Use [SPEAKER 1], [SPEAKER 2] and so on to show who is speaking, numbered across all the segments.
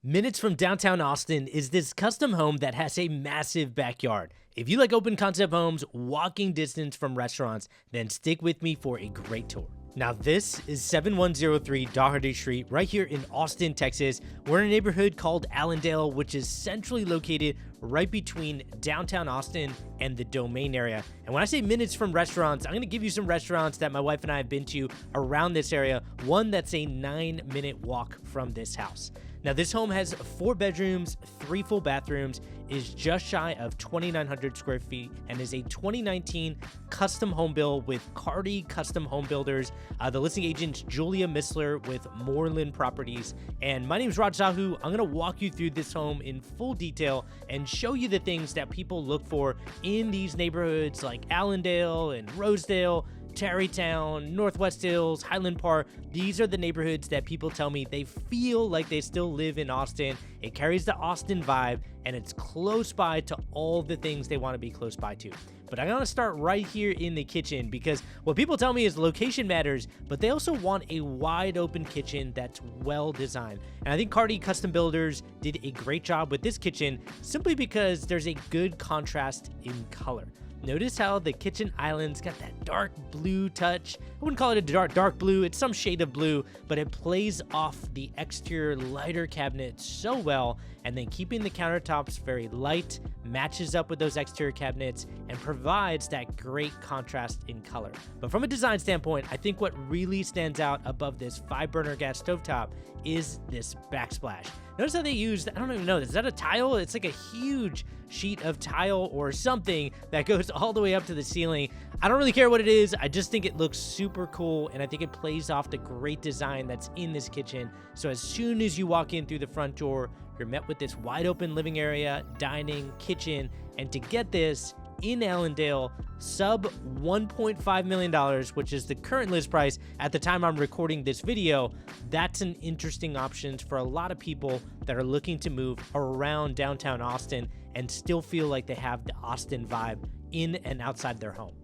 [SPEAKER 1] Minutes from downtown Austin is this custom home that has a massive backyard. If you like open concept homes, walking distance from restaurants, then stick with me for a great tour. Now this is 7103 Daugherty Street right here in Austin, Texas. We're in a neighborhood called Allandale, which is centrally located right between downtown Austin and the Domain area. And when I say minutes from restaurants, I'm going to give you some restaurants that my wife and I have been to around this area. One that's a 9-minute walk from this house. Now this home has 4 bedrooms, 3 full bathrooms, is just shy of 2,900 square feet, and is a 2019 custom home build with Carty Custom Home Builders. The listing agent's Julia Mistler with Moreland Properties. And my name is Raj Sahu. I'm gonna walk you through this home in full detail and show you the things that people look for in these neighborhoods like Allandale and Rosedale, Tarrytown, Northwest Hills, Highland Park. These are the neighborhoods that people tell me they feel like they still live in Austin. It carries the Austin vibe, and it's close by to all the things they want to be close by to. But I'm going to start right here in the kitchen, because what people tell me is location matters, but they also want a wide open kitchen that's well designed. And I think Carty Custom Builders did a great job with this kitchen simply because there's a good contrast in color. Notice how the kitchen island's got that dark blue touch. I wouldn't call it a dark blue, it's some shade of blue, but it plays off the exterior lighter cabinets so well, and then keeping the countertops very light, matches up with those exterior cabinets, and provides that great contrast in color. But from a design standpoint, I think what really stands out above this 5-burner gas stovetop is this backsplash. Notice how they used, I don't even know, is that a tile? It's like a huge sheet of tile or something that goes all the way up to the ceiling. I don't really care what it is. I just think it looks super cool, and I think it plays off the great design that's in this kitchen. So as soon as you walk in through the front door, you're met with this wide open living area, dining, kitchen, and to get this in Allandale, sub $1.5 million, which is the current list price at the time I'm recording this video. That's an interesting option for a lot of people that are looking to move around downtown Austin and still feel like they have the Austin vibe in and outside their home.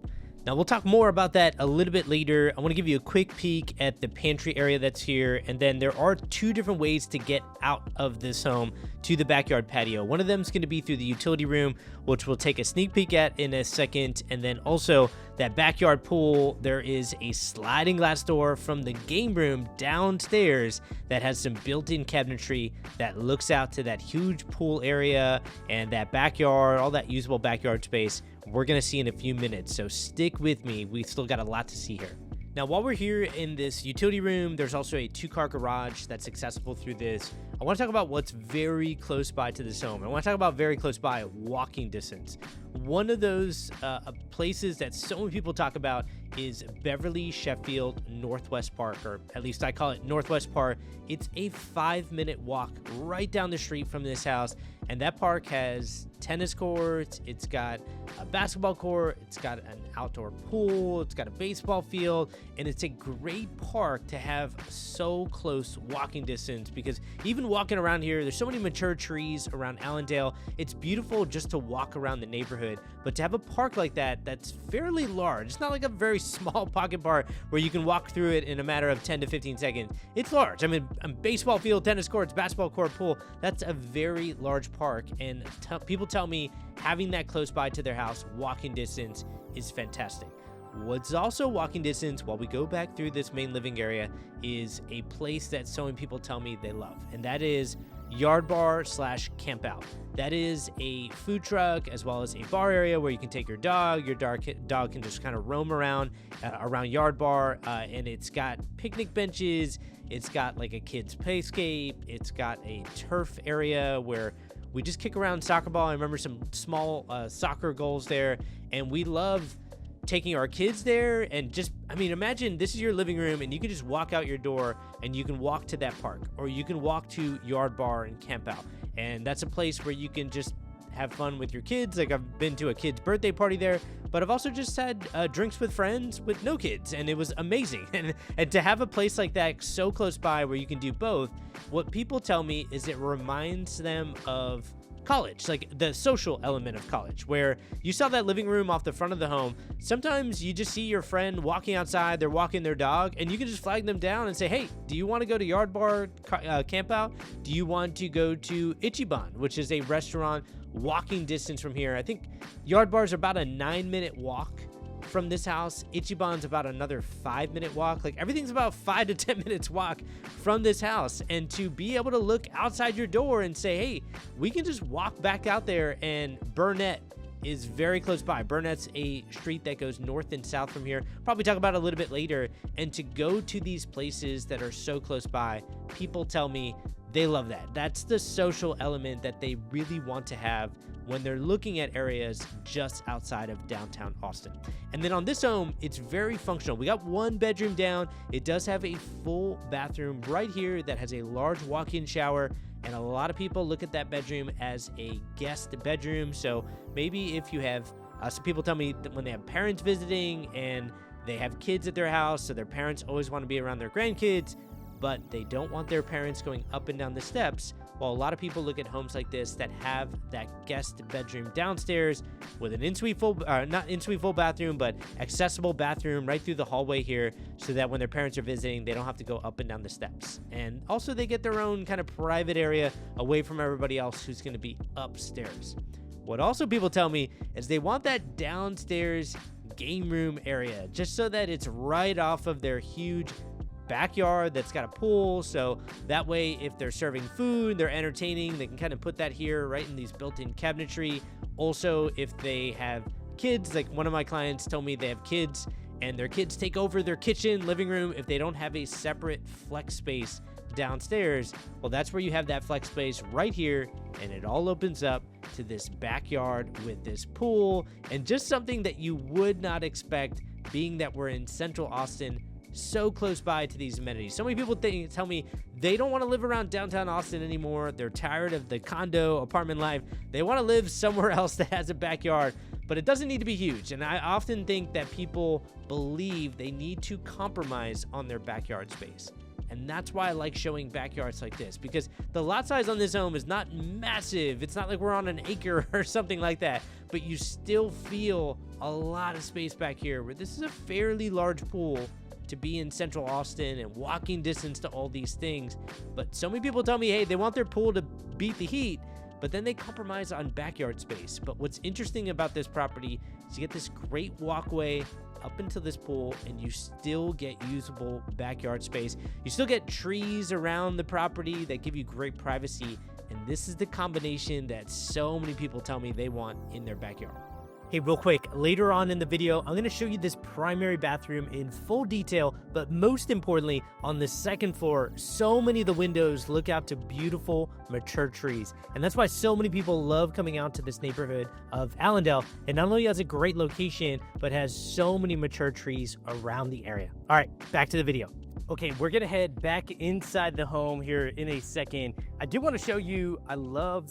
[SPEAKER 1] Now, we'll talk more about that a little bit later. I want to give you a quick peek at the pantry area that's here, and then there are 2 different ways to get out of this home to the backyard patio. One of them is going to be through the utility room, which we'll take a sneak peek at in a second, and then also that backyard pool. There is a sliding glass door from the game room downstairs that has some built-in cabinetry that looks out to that huge pool area and that backyard, all that usable backyard space. We're going to see in a few minutes, so stick with me. We still got a lot to see here. Now, while we're here in this utility room, there's also a 2-car garage that's accessible through this. I want to talk about what's very close by to this home. I want to talk about very close by, walking distance. One of those places that so many people talk about is Beverly Sheffield Northwest Park, or at least I call it Northwest Park. It's a 5-minute walk right down the street from this house, and that park has tennis courts, it's got a basketball court, it's got an outdoor pool, it's got a baseball field, and it's a great park to have so close walking distance, because even walking around here, there's so many mature trees around Allandale. It's beautiful just to walk around the neighborhood, but to have a park like that that's fairly large, it's not like a very small pocket park where you can walk through it in a matter of 10 to 15 seconds. It's large. I mean, a baseball field, tennis courts, basketball court, pool, that's a very large park, and people tell me having that close by to their house, walking distance, is fantastic. What's also walking distance while we go back through this main living area is a place that so many people tell me they love, and that is Yard Bar / Camp Out. That is a food truck as well as a bar area where you can take your dog. Your dog can just kind of roam around Yard Bar, and it's got picnic benches. It's got like a kid's playscape. It's got a turf area where we just kick around soccer ball. I remember some small soccer goals there, and we love taking our kids there. And just, I mean, imagine this is your living room and you can just walk out your door and you can walk to that park, or you can walk to Yard Bar and Camp Out. And that's a place where you can just have fun with your kids. Like, I've been to a kid's birthday party there, but I've also just had drinks with friends with no kids, and it was amazing. And to have a place like that so close by where you can do both, what people tell me is it reminds them of college, like the social element of college, where you saw that living room off the front of the home. Sometimes you just see your friend walking outside, they're walking their dog, and you can just flag them down and say, hey, do you want to go to Yard Bar Camp Out? Do you want to go to Ichiban, which is a restaurant walking distance from here? I think Yard Bar's about a 9-minute walk from this house. Ichiban's about another 5-minute walk. Like, everything's about 5 to 10 minutes walk from this house. And to be able to look outside your door and say, hey, we can just walk back out there, and Burnet is very close by. Burnet's a street that goes north and south from here. Probably talk about it a little bit later. And to go to these places that are so close by, people tell me they love that. That's the social element that they really want to have when they're looking at areas just outside of downtown Austin. And then on this home, it's very functional. We got 1 bedroom down. It does have a full bathroom right here that has a large walk-in shower, and a lot of people look at that bedroom as a guest bedroom. So maybe if you have, some people tell me that when they have parents visiting and they have kids at their house, so their parents always want to be around their grandkids, but they don't want their parents going up and down the steps. Well, a lot of people look at homes like this that have that guest bedroom downstairs with an not in-suite full bathroom, but accessible bathroom right through the hallway here, so that when their parents are visiting, they don't have to go up and down the steps. And also they get their own kind of private area away from everybody else who's going to be upstairs. What also people tell me is they want that downstairs game room area, just so that it's right off of their huge backyard that's got a pool, so that way if they're serving food, they're entertaining, they can kind of put that here right in these built-in cabinetry. Also, if they have kids, like one of my clients told me they have kids and their kids take over their kitchen, living room, if they don't have a separate flex space downstairs, well, that's where you have that flex space right here, and it all opens up to this backyard with this pool, and just something that you would not expect, being that we're in central Austin, so close by to these amenities. So many people tell me they don't want to live around downtown Austin anymore. They're tired of the condo apartment life. They want to live somewhere else that has a backyard, but it doesn't need to be huge. And I often think that people believe they need to compromise on their backyard space. And that's why I like showing backyards like this, because the lot size on this home is not massive. It's not like we're on an acre or something like that, but you still feel a lot of space back here, where this is a fairly large pool to be in central Austin and walking distance to all these things. But so many people tell me, hey, they want their pool to beat the heat, but then they compromise on backyard space. But what's interesting about this property is you get this great walkway up into this pool, and you still get usable backyard space. You still get trees around the property that give you great privacy, and this is the combination that so many people tell me they want in their backyard. Hey, real quick, later on in the video, I'm going to show you this primary bathroom in full detail, but most importantly, on the second floor, so many of the windows look out to beautiful, mature trees. And that's why so many people love coming out to this neighborhood of Allandale. It not only has a great location, but has so many mature trees around the area. All right, back to the video. Okay, we're going to head back inside the home here in a second. I do want to show you, I love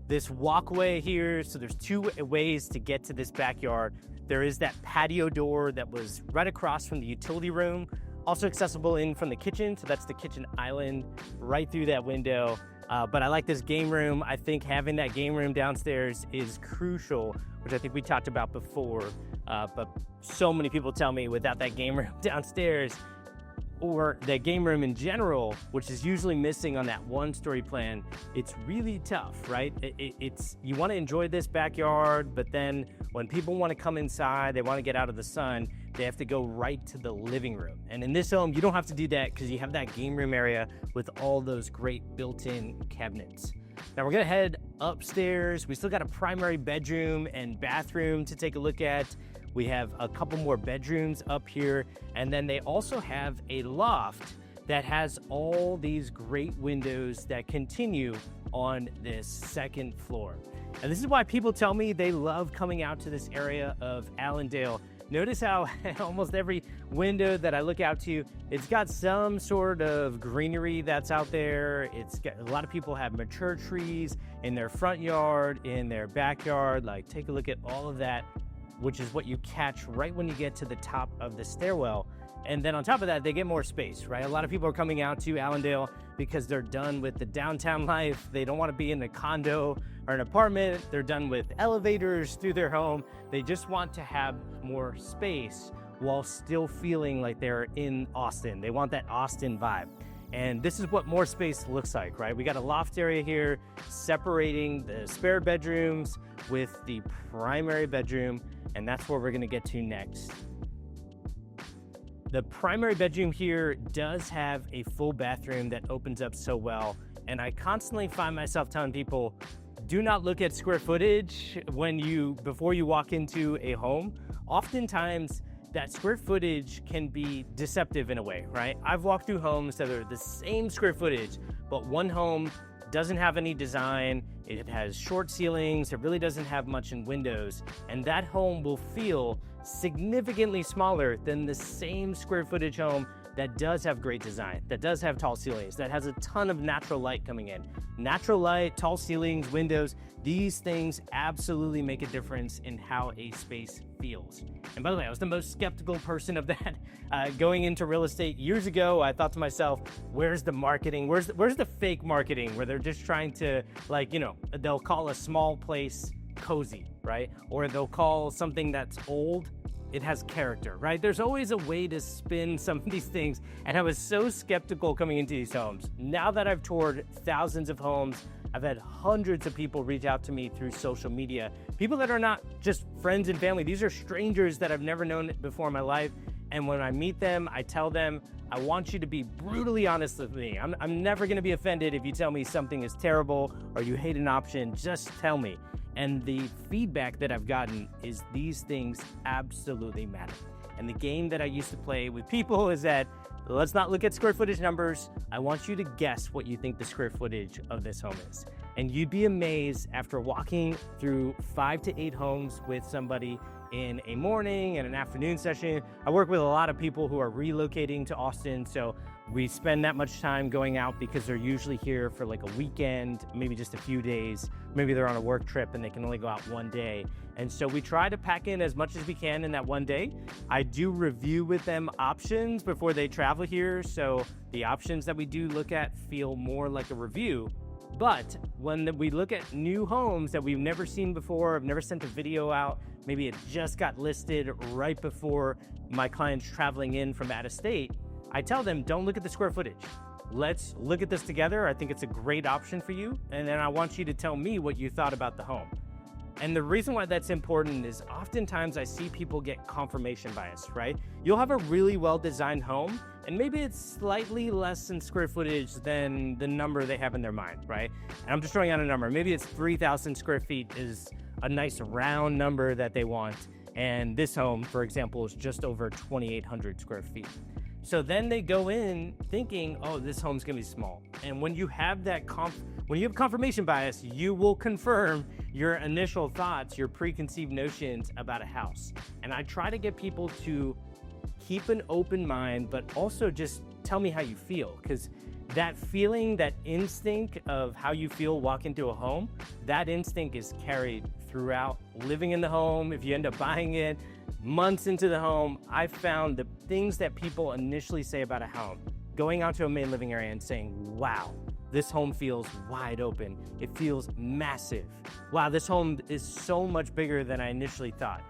[SPEAKER 1] this walkway here. So there's 2 ways to get to this backyard. There is that patio door that was right across from the utility room, also accessible in from the kitchen. So that's the kitchen island right through that window. But I like this game room. I think having that game room downstairs is crucial, which I think we talked about before. But so many people tell me without that game room downstairs, or the game room in general, which is usually missing on that 1-story plan, it's really tough, right? It's you want to enjoy this backyard, but then when people want to come inside, they want to get out of the sun, they have to go right to the living room. And in this home, you don't have to do that because you have that game room area with all those great built-in cabinets. Now we're gonna head upstairs. We still got a primary bedroom and bathroom to take a look at. We have a couple more bedrooms up here, and then they also have a loft that has all these great windows that continue on this second floor. And this is why people tell me they love coming out to this area of Allandale. Notice how almost every window that I look out to, it's got some sort of greenery that's out there. It's got, a lot of people have mature trees in their front yard, in their backyard. Like, take a look at all of that, which is what you catch right when you get to the top of the stairwell.
[SPEAKER 2] And then on top of that, they get more space, right? A lot of people are coming out to Allandale because they're done with the downtown life. They don't want to be in a condo or an apartment. They're done with elevators through their home. They just want to have more space while still feeling like they're in Austin. They want that Austin vibe. And this is what more space looks like, right? We got a loft area here separating the spare bedrooms with the primary bedroom, and that's where we're gonna get to next. The primary bedroom here does have a full bathroom that opens up so well, and I constantly find myself telling people, do not look at square footage before you walk into a home. Oftentimes, that square footage can be deceptive in a way, right? I've walked through homes that are the same square footage, but one home doesn't have any design, it has short ceilings, it really doesn't have much in windows, and that home will feel significantly smaller than the same square footage home that does have great design, that does have tall ceilings, that has a ton of natural light coming in. Natural light, tall ceilings, windows, these things absolutely make a difference in how a space feels. And by the way, I was the most skeptical person of that. Going into real estate years ago, I thought to myself, where's the marketing? Where's the fake marketing where they're just trying to, they'll call a small place cozy, right? Or they'll call something that's old, it has character, right? There's always a way to spin some of these things, and I was so skeptical coming into these homes. Now that I've toured thousands of homes, I've had hundreds of people reach out to me through social media, people that are not just friends and family. These are strangers that I've never known before in my life, and when I meet them, I tell them, I want you to be brutally honest with me. I'm never gonna be offended if you tell me something is terrible or you hate an option, just tell me. And the feedback that I've gotten is these things absolutely matter. And the game that I used to play with people is that let's not look at square footage numbers. I want you to guess what you think the square footage of this home is. And you'd be amazed after walking through 5 to 8 homes with somebody in a morning and an afternoon session. I work with a lot of people who are relocating to Austin, so we spend that much time going out because they're usually here for like a weekend, maybe just a few days. Maybe they're on a work trip and they can only go out one day. And so we try to pack in as much as we can in that one day. I do review with them options before they travel here, so the options that we do look at feel more like a review. But when we look at new homes that we've never seen before, I've never sent a video out, maybe it just got listed right before my client's traveling in from out of state, I tell them, don't look at the square footage. Let's look at this together. I think it's a great option for you. And then I want you to tell me what you thought about the home. And the reason why that's important is oftentimes I see people get confirmation bias, right? You'll have a really well-designed home, and maybe it's slightly less in square footage than the number they have in their mind, right? And I'm just throwing out a number. Maybe it's 3,000 square feet is a nice round number that they want. And this home, for example, is just over 2,800 square feet. So then they go in thinking, oh, this home's gonna be small. And when you have that when you have confirmation bias, you will confirm your initial thoughts, your preconceived notions about a house. And I try to get people to keep an open mind, but also just tell me how you feel. Because that feeling, that instinct of how you feel walking into a home, that instinct is carried throughout living in the home. If you end up buying it, months into the home, I found the things that people initially say about a home, going out to a main living area and saying, wow, this home feels wide open. It feels massive. Wow, this home is so much bigger than I initially thought.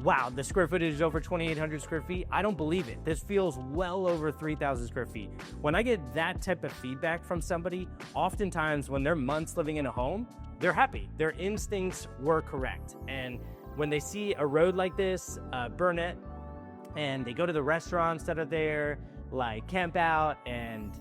[SPEAKER 2] Wow, the square footage is over 2,800 square feet. I don't believe it. This feels well over 3,000 square feet. When I get that type of feedback from somebody, oftentimes when they're months living in a home, they're happy. Their instincts were correct. And when they see a road like this, Burnet, and they go to the restaurants that are there, like Camp Out and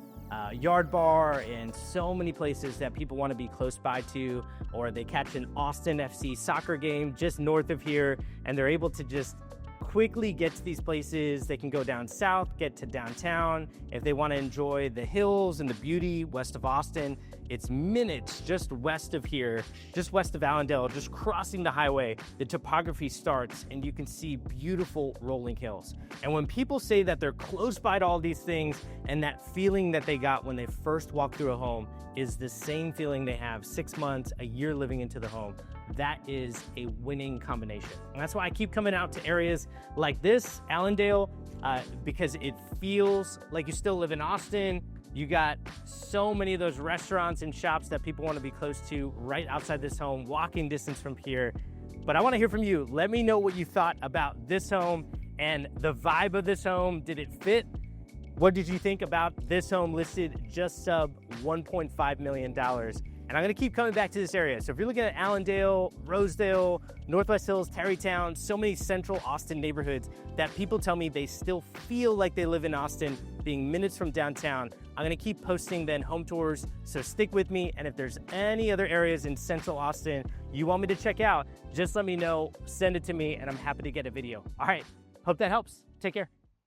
[SPEAKER 2] Yard Bar, and so many places that people want to be close by to, or they catch an Austin FC soccer game just north of here, and they're able to just quickly get to these places. They can go down south, get to downtown. If they want to enjoy the hills and the beauty west of Austin, It's minutes just west of here, just west of Allandale, just crossing the highway. The topography starts and you can see beautiful rolling hills. And when people say that they're close by to all these things, and that feeling that they got when they first walked through a home is the same feeling they have 6 months, a year living into the home, that is a winning combination. And that's why I keep coming out to areas like this, Allandale, because it feels like you still live in Austin. You got so many of those restaurants and shops that people want to be close to right outside this home, walking distance from here. But I want to hear from you. Let me know what you thought about this home and the vibe of this home. Did it fit? What did you think about this home listed just sub $1.5 million? And I'm gonna keep coming back to this area. So if you're looking at Allandale, Rosedale, Northwest Hills, Tarrytown, so many central Austin neighborhoods that people tell me they still feel like they live in Austin, being minutes from downtown, I'm gonna keep posting then home tours, so stick with me. And if there's any other areas in central Austin you want me to check out, just let me know, send it to me, and I'm happy to get a video. All right, hope that helps. Take care.